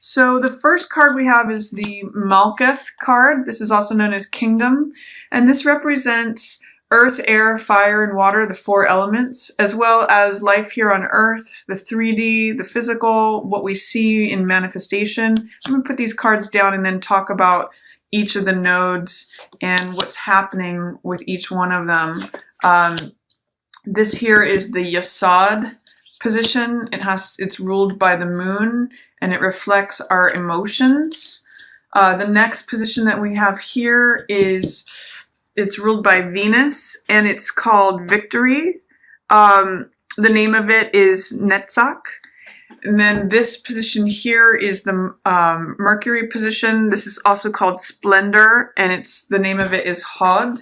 So the first card we have is the Malkuth card. This is also known as Kingdom, and this represents earth, air, fire, and water, the four elements, as well as life here on earth, the 3D, the physical, what we see in manifestation. I'm going to put these cards down and then talk about each of the nodes and what's happening with each one of them. This here is the Yasod position. It's ruled by the moon, and it reflects our emotions. The next position that we have here it's ruled by Venus, and it's called Victory. The name of it is Netzach. And then this position here is the Mercury position. This is also called Splendor, and the name of it is Hod.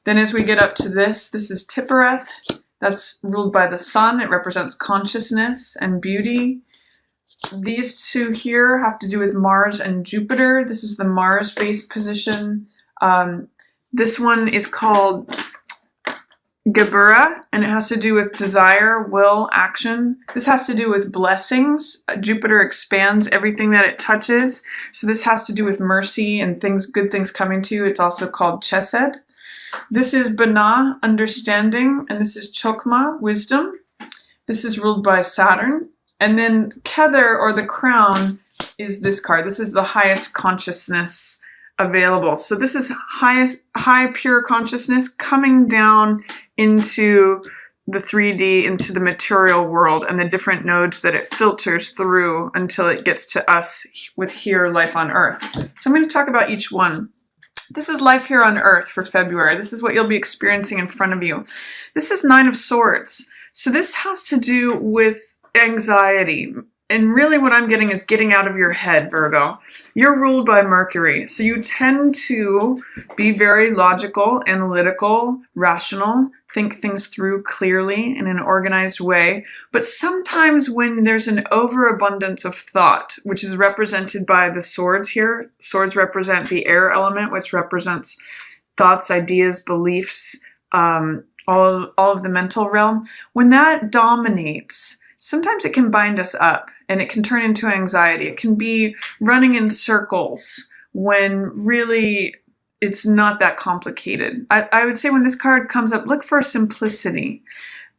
Then as we get up to this is Tippereth. That's ruled by the sun. It represents consciousness and beauty. These two here have to do with Mars and Jupiter. This is the Mars-based position. This one is called Geburah, and it has to do with desire, will, action. This has to do with blessings. Jupiter expands everything that it touches. So this has to do with mercy and good things coming to you. It's also called Chesed. This is Binah, understanding, and this is Chokmah, wisdom. This is ruled by Saturn. And then Kether, or the crown, is this card. This is the highest consciousness available. So this is high pure consciousness coming down into the 3D, into the material world, and the different nodes that it filters through until it gets to us with here, life on Earth. So I'm going to talk about each one. This is life here on Earth for February. This is what you'll be experiencing in front of you. This is Nine of Swords. So this has to do with anxiety. And really what I'm getting is getting out of your head, Virgo. You're ruled by Mercury. So you tend to be very logical, analytical, rational, think things through clearly in an organized way. But sometimes when there's an overabundance of thought, which is represented by the swords here, swords represent the air element, which represents thoughts, ideas, beliefs, all of the mental realm. When that dominates, sometimes it can bind us up and it can turn into anxiety. It can be running in circles when really it's not that complicated. I would say when this card comes up, look for simplicity.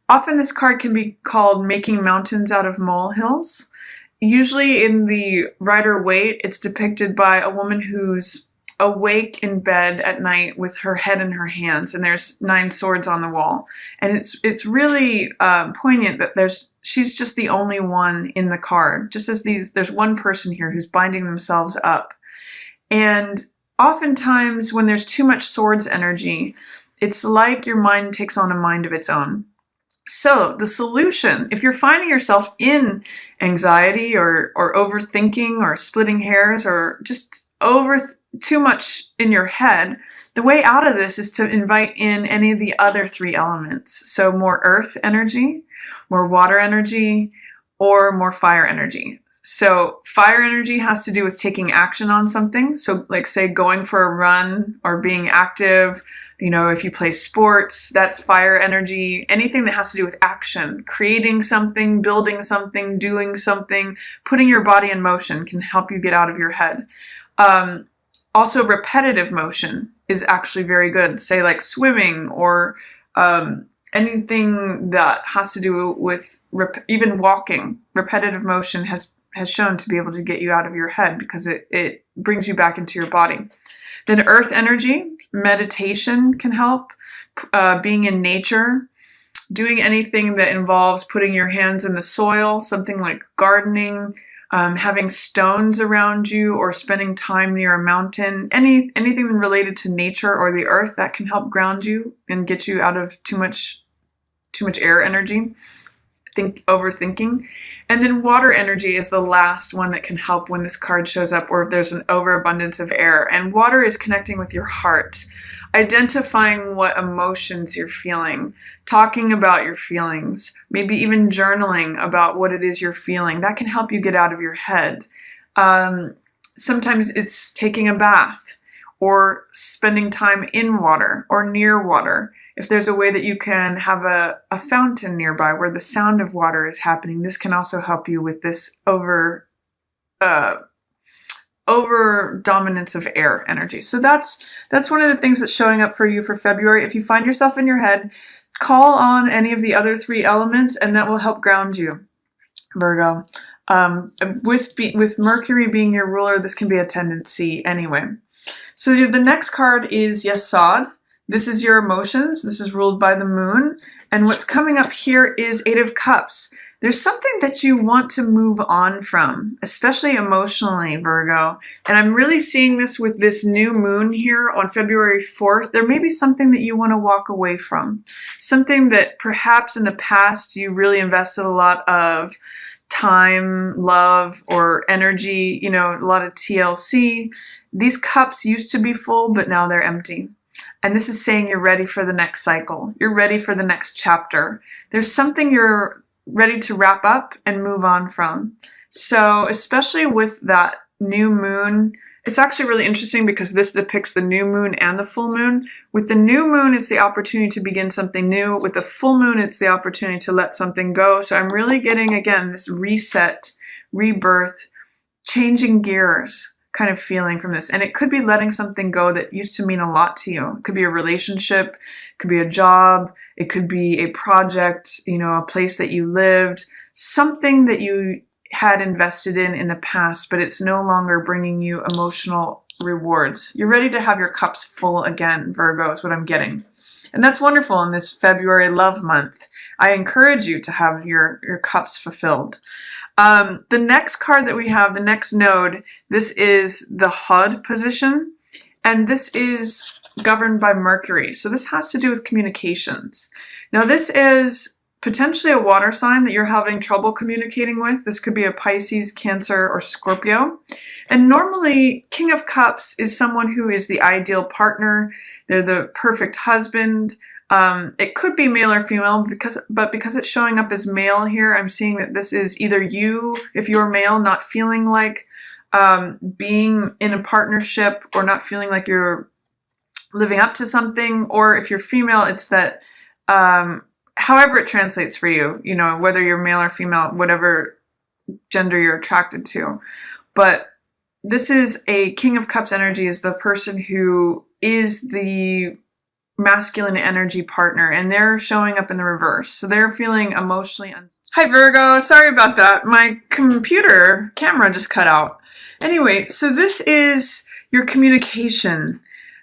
Often this card can be called making mountains out of molehills. Usually in the Rider-Waite, it's depicted by a woman who's awake in bed at night with her head in her hands, and there's 9 swords on the wall. And it's really poignant that she's just the only one in the card. Just as there's one person here who's binding themselves up. And oftentimes when there's too much swords energy, it's like your mind takes on a mind of its own. So the solution, if you're finding yourself in anxiety or overthinking or splitting hairs or just too much in your head, the way out of this is to invite in any of the other 3 elements. So more earth energy, more water energy, or more fire energy. So fire energy has to do with taking action on something. So like say going for a run or being active. You know, if you play sports, that's fire energy. Anything that has to do with action, creating something, building something, doing something, putting your body in motion can help you get out of your head. Also, repetitive motion is actually very good. Say like swimming or anything that has to do with even walking. Repetitive motion has shown to be able to get you out of your head because it brings you back into your body. Then earth energy, meditation can help. Being in nature, doing anything that involves putting your hands in the soil, something like gardening, having stones around you or spending time near a mountain, anything related to nature or the earth that can help ground you and get you out of too much air energy, overthinking. And then water energy is the last one that can help when this card shows up or if there's an overabundance of air. And water is connecting with your heart, identifying what emotions you're feeling, talking about your feelings, maybe even journaling about what it is you're feeling. That can help you get out of your head. Sometimes it's taking a bath or spending time in water or near water. If there's a way that you can have a fountain nearby where the sound of water is happening, this can also help you with this over dominance of air energy. So that's one of the things that's showing up for you for February. If you find yourself in your head, call on any of the other 3 elements, and that will help ground you, Virgo. With Mercury being your ruler, this can be a tendency anyway. So the next card is Yesod. This is your emotions. This is ruled by the moon. And what's coming up here is 8 of Cups. There's something that you want to move on from, especially emotionally, Virgo. And I'm really seeing this with this new moon here on February 4th. There may be something that you want to walk away from. Something that perhaps in the past you really invested a lot of time, love, or energy, a lot of TLC. These cups used to be full, but now they're empty. And this is saying you're ready for the next cycle. You're ready for the next chapter. There's something you're ready to wrap up and move on from. So especially with that new moon, it's actually really interesting because this depicts the new moon and the full moon. With the new moon, it's the opportunity to begin something new. With the full moon, it's the opportunity to let something go. So I'm really getting, again, this reset, rebirth, changing gears kind of feeling from this. And it could be letting something go that used to mean a lot to you. It could be a relationship, it could be a job, it could be a project, a place that you lived, something that you had invested in the past, but it's no longer bringing you emotional rewards. You're ready to have your cups full again, Virgo, is what I'm getting. And that's wonderful in this February love month. I encourage you to have your cups fulfilled. The next card that we have, the next node, this is the Hod position, and this is governed by Mercury. So this has to do with communications. Now this is potentially a water sign that you're having trouble communicating with. This could be a Pisces, Cancer, or Scorpio. And normally, King of Cups is someone who is the ideal partner. They're the perfect husband. It could be male or female, but because it's showing up as male here, I'm seeing that this is either you, if you're male, not feeling like being in a partnership or not feeling like you're living up to something, or if you're female, it's that however it translates for you, whether you're male or female, whatever gender you're attracted to. But this is a King of Cups energy, is the person who is the masculine energy partner, and they're showing up in the reverse. So they're feeling emotionally Hi Virgo, sorry about that. My computer camera just cut out. Anyway, so this is your communication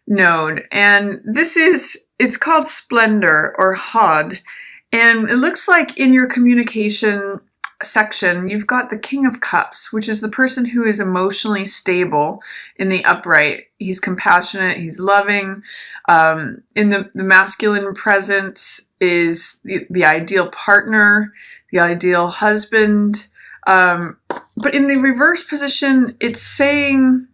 node, and it's called Splendor or Hod. And it looks like in your communication section, you've got the King of Cups, which is the person who is emotionally stable in the upright. He's compassionate, he's loving. In the masculine presence is the ideal partner, the ideal husband. But in the reverse position, it's saying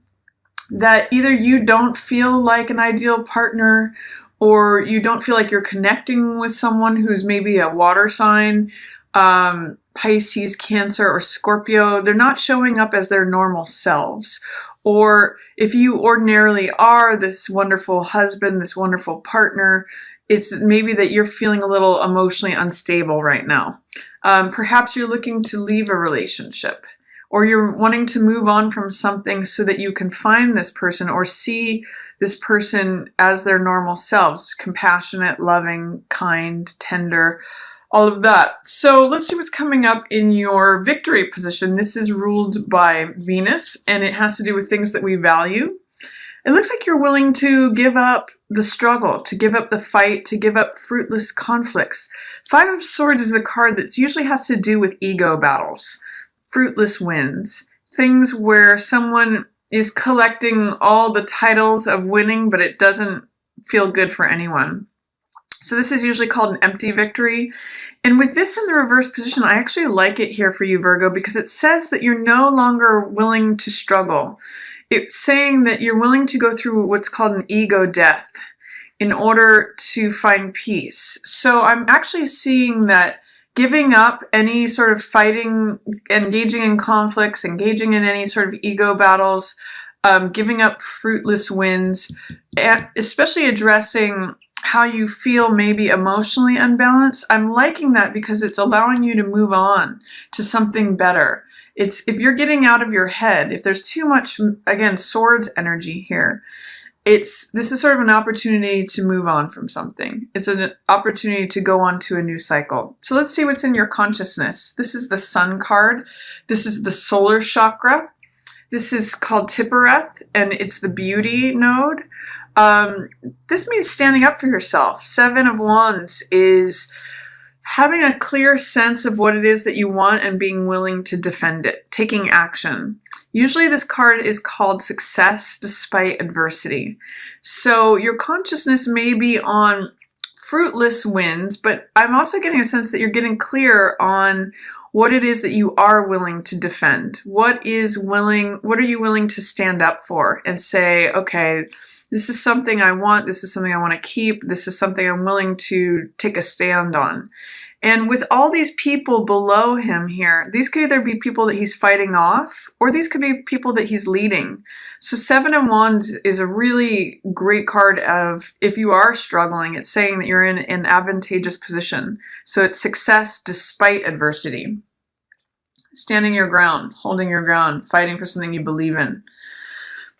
that either you don't feel like an ideal partner, or you don't feel like you're connecting with someone who's maybe a water sign, Pisces, Cancer, or Scorpio. They're not showing up as their normal selves. Or if you ordinarily are this wonderful husband, this wonderful partner, it's maybe that you're feeling a little emotionally unstable right now. Perhaps you're looking to leave a relationship, or you're wanting to move on from something so that you can find this person or see this person as their normal selves, compassionate, loving, kind, tender, all of that. So let's see what's coming up in your victory position. This is ruled by Venus, and it has to do with things that we value. It looks like you're willing to give up the struggle, to give up the fight, to give up fruitless conflicts. 5 of Swords is a card that usually has to do with ego battles, fruitless wins, things where someone is collecting all the titles of winning, but it doesn't feel good for anyone. So this is usually called an empty victory. And with this in the reverse position, I actually like it here for you, Virgo, because it says that you're no longer willing to struggle. It's saying that you're willing to go through what's called an ego death in order to find peace. So I'm actually seeing that giving up any sort of fighting, engaging in conflicts, engaging in any sort of ego battles, giving up fruitless wins, especially addressing how you feel maybe emotionally unbalanced. I'm liking that because it's allowing you to move on to something better. It's if you're getting out of your head, if there's too much, again, swords energy here, this is sort of an opportunity to move on from something. It's an opportunity to go on to a new cycle. So let's see what's in your consciousness. This is the Sun card. This is the solar chakra. This is called Tippereth, and it's the beauty node. This means standing up for yourself. 7 of Wands is having a clear sense of what it is that you want and being willing to defend it, taking action. Usually this card is called Success Despite Adversity. So your consciousness may be on fruitless wins, but I'm also getting a sense that you're getting clear on what it is that you are willing to defend. What are you willing to stand up for and say, okay, this is something I want, this is something I want to keep, this is something I'm willing to take a stand on. And with all these people below him here, these could either be people that he's fighting off, or these could be people that he's leading. So 7 of Wands is a really great card of, if you are struggling, it's saying that you're in an advantageous position. So it's success despite adversity. Standing your ground, holding your ground, fighting for something you believe in.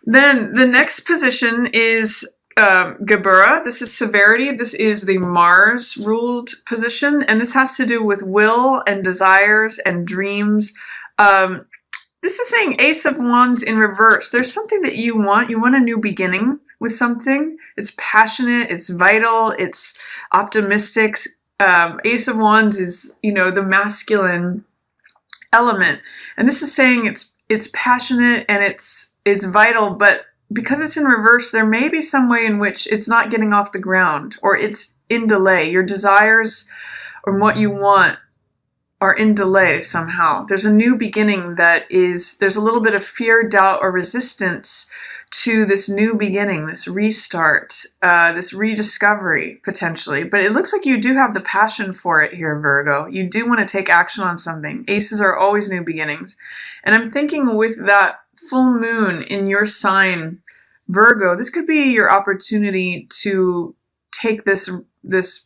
Then the next position is Gebura. This is severity. This is the Mars ruled position, and this has to do with will and desires and dreams. This is saying Ace of Wands in reverse. There's something that you want. You want a new beginning with something. It's passionate. It's vital. It's optimistic. Ace of Wands is, the masculine element, and this is saying it's passionate and it's vital, but because it's in reverse, there may be some way in which it's not getting off the ground, or it's in delay. Your desires or what you want are in delay somehow. There's a new beginning there's a little bit of fear, doubt, or resistance to this new beginning, this restart, this rediscovery, potentially. But it looks like you do have the passion for it here, Virgo. You do want to take action on something. Aces are always new beginnings. And I'm thinking with that full moon in your sign, Virgo, this could be your opportunity to take this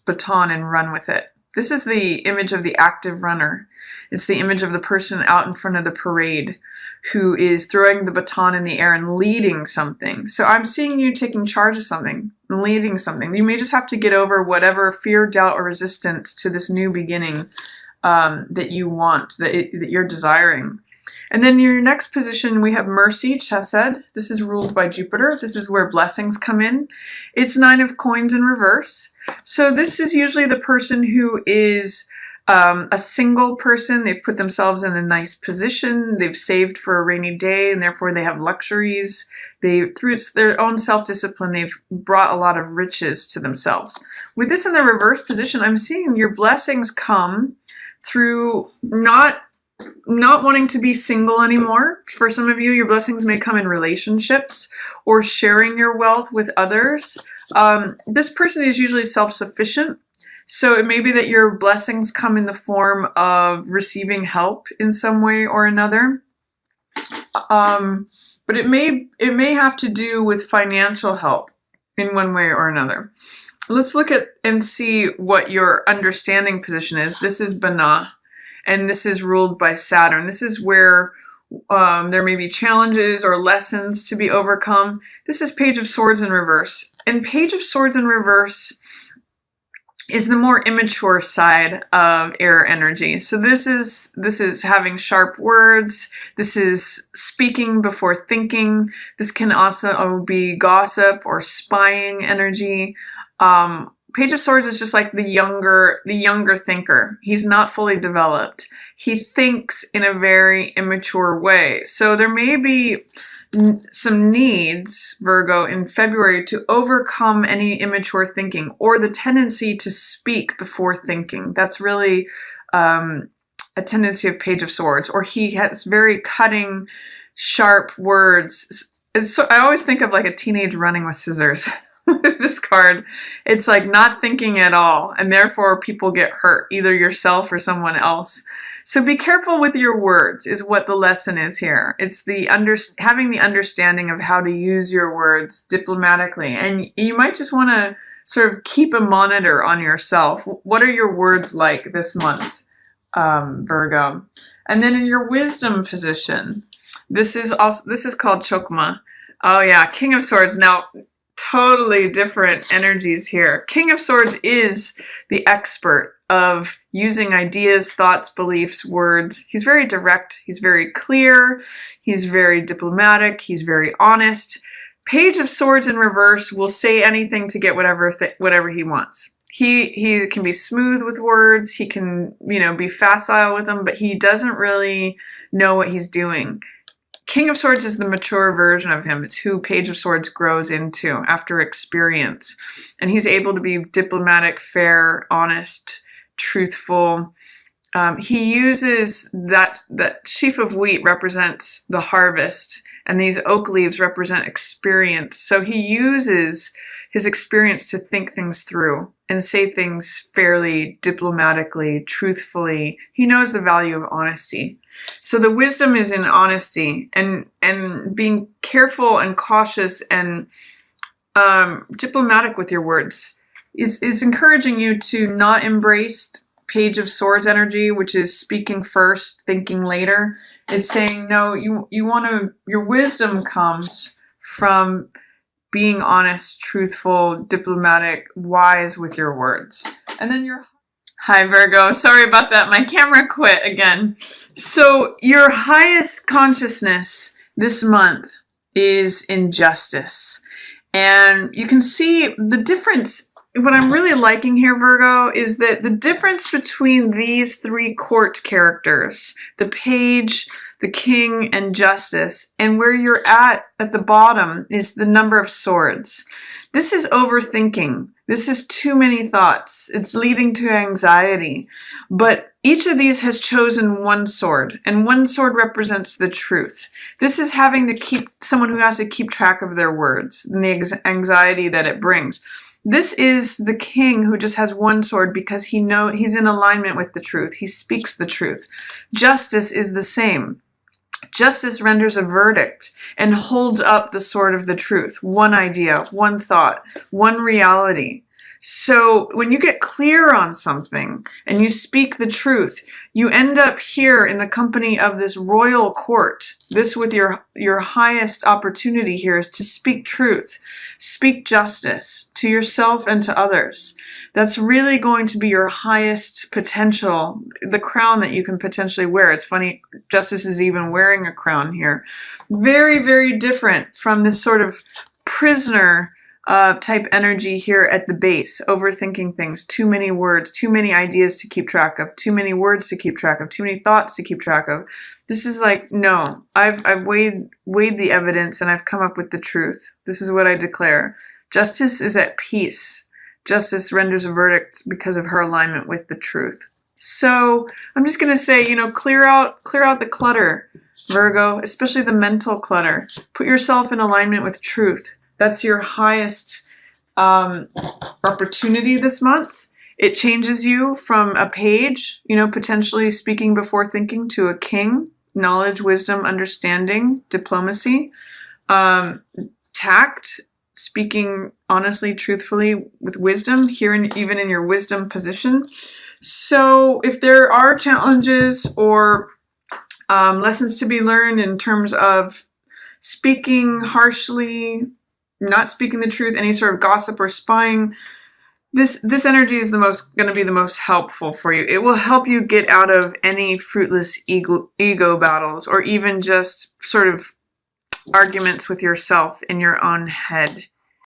baton and run with it. This is the image of the active runner. It's the image of the person out in front of the parade who is throwing the baton in the air and leading something. So I'm seeing you taking charge of something, leading something. You may just have to get over whatever fear, doubt, or resistance to this new beginning that you want, that you're desiring. And then your next position, we have Mercy, Chesed. This is ruled by Jupiter. This is where blessings come in. It's 9 of Coins in reverse. So this is usually the person who is a single person. They've put themselves in a nice position. They've saved for a rainy day, and therefore they have luxuries. Through their own self-discipline, they've brought a lot of riches to themselves. With this in the reverse position, I'm seeing your blessings come through not wanting to be single anymore. For some of you, your blessings may come in relationships or sharing your wealth with others. This person is usually self-sufficient. So it may be that your blessings come in the form of receiving help in some way or another. But it may have to do with financial help in one way or another. Let's look at and see what your understanding position is. This is Bana, and this is ruled by Saturn. This is where there may be challenges or lessons to be overcome. This is Page of Swords in reverse. And Page of Swords in reverse is the more immature side of air energy. So this is having sharp words. This is speaking before thinking. This can also be gossip or spying energy. Page of Swords is just like the younger thinker. He's not fully developed. He thinks in a very immature way. So there may be some needs, Virgo, in February to overcome any immature thinking or the tendency to speak before thinking. That's really a tendency of Page of Swords. Or he has very cutting, sharp words. So I always think of like a teenage running with scissors. With this card, it's like not thinking at all, and therefore people get hurt, either yourself or someone else. So be careful with your words is what the lesson is here. It's having the understanding of how to use your words diplomatically, and you might just want to sort of keep a monitor on yourself. What are your words like this month? Virgo. And then in your wisdom position, this is called Chokma. Oh yeah, King of Swords. Now, totally different energies here. King of Swords is the expert of using ideas, thoughts, beliefs, words. He's very direct. He's very clear. He's very diplomatic. He's very honest. Page of Swords in reverse will say anything to get whatever he wants. He can be smooth with words. He can, be facile with them, but he doesn't really know what he's doing. King of Swords is the mature version of him. It's who Page of Swords grows into after experience. And he's able to be diplomatic, fair, honest, truthful. He uses that sheaf of wheat represents the harvest, and these oak leaves represent experience. So he uses his experience to think things through and say things fairly, diplomatically, truthfully. He knows the value of honesty. So the wisdom is in honesty and being careful and cautious and diplomatic with your words. It's encouraging you to not embrace Page of Swords energy, which is speaking first, thinking later. It's saying, no, your wisdom comes from being honest, truthful, diplomatic, wise with your words. And then hi Virgo, sorry about that. My camera quit again. So your highest consciousness this month is in justice. And you can see the difference. What I'm really liking here, Virgo, is that the difference between these three court characters, the page, the king, and justice, and where you're at the bottom is the number of swords. This is overthinking. This is too many thoughts. It's leading to anxiety. But each of these has chosen one sword, and one sword represents the truth. This is having to keep someone who has to keep track of their words and the anxiety that it brings. This is the king who just has one sword because he's in alignment with the truth. He speaks the truth. Justice is the same. Justice renders a verdict and holds up the sword of the truth. One idea, one thought, one reality. So when you get clear on something and you speak the truth, you end up here in the company of this royal court. This with your highest opportunity here is to speak truth, speak justice to yourself and to others. That's really going to be your highest potential, the crown that you can potentially wear. It's funny, Justice is even wearing a crown here. Very, very different from this sort of prisoner type energy here at the base, overthinking things, too many words, too many ideas to keep track of, too many words to keep track of, too many thoughts to keep track of. This is like, no, I've weighed the evidence and I've come up with the truth. This is what I declare. Justice is at peace. Justice renders a verdict because of her alignment with the truth. So I'm just going to say, clear out the clutter, Virgo, especially the mental clutter. Put yourself in alignment with truth. That's your highest opportunity this month. It changes you from a page, potentially speaking before thinking, to a king, knowledge, wisdom, understanding, diplomacy, tact, speaking honestly, truthfully with wisdom, even in your wisdom position. So if there are challenges or lessons to be learned in terms of speaking harshly, not speaking the truth, any sort of gossip or spying, this energy is going to be the most helpful for you. It will help you get out of any fruitless ego battles or even just sort of arguments with yourself in your own head.